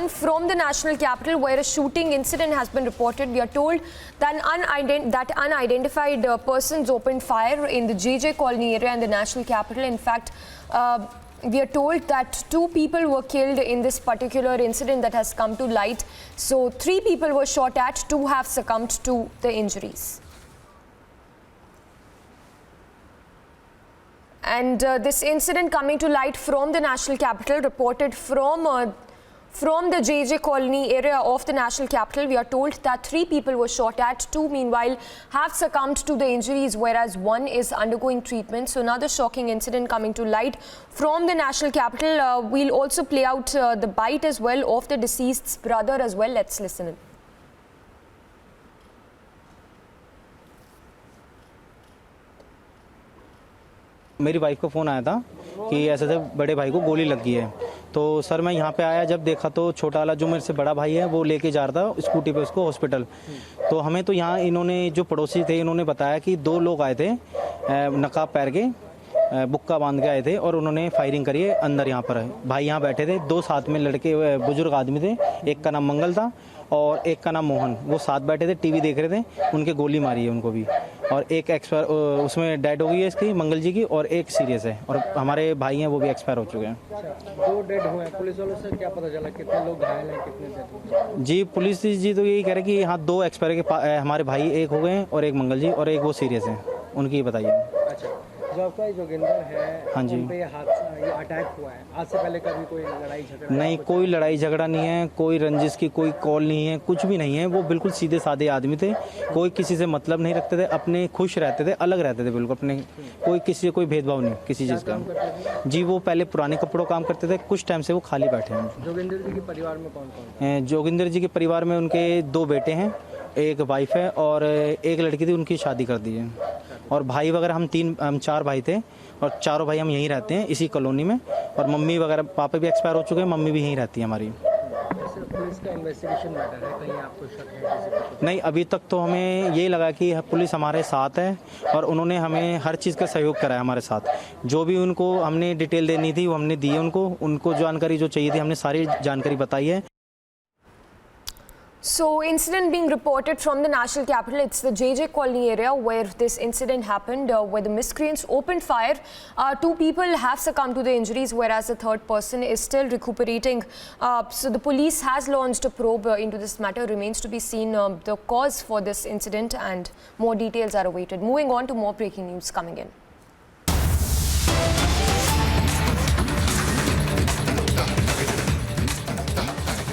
coming from the national capital, where a shooting incident has been reported. We are told that unidentified persons opened fire in the JJ Colony area in the national capital. In fact, we are told that 2 people were killed in this particular incident that has come to light. So 3 people were shot at, 2 have succumbed to the injuries. And this incident coming to light from the national capital, reported from the JJ Colony area of the national capital. We are told that 3 people were shot at, 2 meanwhile have succumbed to the injuries, whereas 1 is undergoing treatment. So another shocking incident coming to light from the national capital. We'll also play out the bite as well of the deceased's brother as well. Let's listen in. मेरी wife को phone आया था कि ऐसे ऐसे बड़े भाई को गोली लग गई है। तो सर मैं यहाँ पे आया, जब देखा तो छोटा वाला जो मेरे से बड़ा भाई है वो लेके जा रहा था स्कूटी पे उसको हॉस्पिटल। तो हमें तो यहाँ इन्होंने जो पड़ोसी थे इन्होंने बताया कि 2 लोग आए थे नकाब पहन के, बुक्का बांध के आए थे और उन्होंने फायरिंग करी है अंदर। यहाँ पर भाई यहाँ बैठे थे, 2 साथ में लड़के बुजुर्ग आदमी थे, एक का नाम मंगल था और एक का नाम मोहन। वो साथ बैठे थे, टीवी देख रहे थे, उनके गोली मारी है उनको भी। और एक एक्सपायर उसमें डेड हो गई है इसकी, मंगल जी की, और एक सीरियस है। और हमारे भाई हैं वो भी एक्सपायर हो चुके हैं। 2 डेड हुए हैं। पुलिस वालों से क्या पता चला कितने लोग घायल हैं, कितने डेड हुए? जी पुलिस जी तो यही कह रहे कि यहाँ 2 एक्सपायर के हमारे भाई, एक हो गए हैं और एक मंगल जी, और एक वो सीरियस है, उनकी बताइए। अच्छा, जो आपका जोगिंदर है, हाँ जी, उन पे ये अटैक हुआ है, आज से पहले कभी कोई लड़ाई झगड़ा? नहीं, कोई लड़ाई झगड़ा नहीं है, कोई रंजिश की कोई कॉल नहीं है, कुछ भी नहीं है। वो बिल्कुल सीधे साधे आदमी थे, कोई किसी से मतलब नहीं रखते थे, अपने खुश रहते थे, अलग रहते थे बिल्कुल अपने, कोई किसी से कोई भेदभाव नहीं किसी चीज़ का। जी वो पहले पुराने कपड़ों काम करते थे, कुछ टाइम से वो खाली बैठे हैं। जोगिंदर जी के परिवार में कौन कौन है? जोगिंदर जी के परिवार में उनके 2 बेटे हैं, एक वाइफ है और एक लड़की थी, उनकी शादी कर दी है। और भाई वगैरह हम 4 भाई थे और चारों भाई हम यहीं रहते हैं इसी कॉलोनी में। और मम्मी वगैरह, पापा भी एक्सपायर हो चुके हैं, मम्मी भी यहीं रहती है हमारी। पुलिस का इन्वेस्टिगेशन मैटर है, कहीं आपको शक है? नहीं, अभी तक तो हमें यही लगा कि पुलिस हमारे साथ है और उन्होंने हमें हर चीज़ का सहयोग करा है हमारे साथ। जो भी उनको हमने डिटेल देनी थी वो हमने दी है उनको जानकारी जो चाहिए थी हमने सारी जानकारी बताई है। So, incident being reported from the national capital. It's the JJ Colony area where this incident happened, where the miscreants opened fire. 2 people have succumbed to the injuries, whereas the 3rd person is still recuperating. So, the police has launched a probe into this matter. Remains to be seen the cause for this incident, and more details are awaited. Moving on to more breaking news coming in.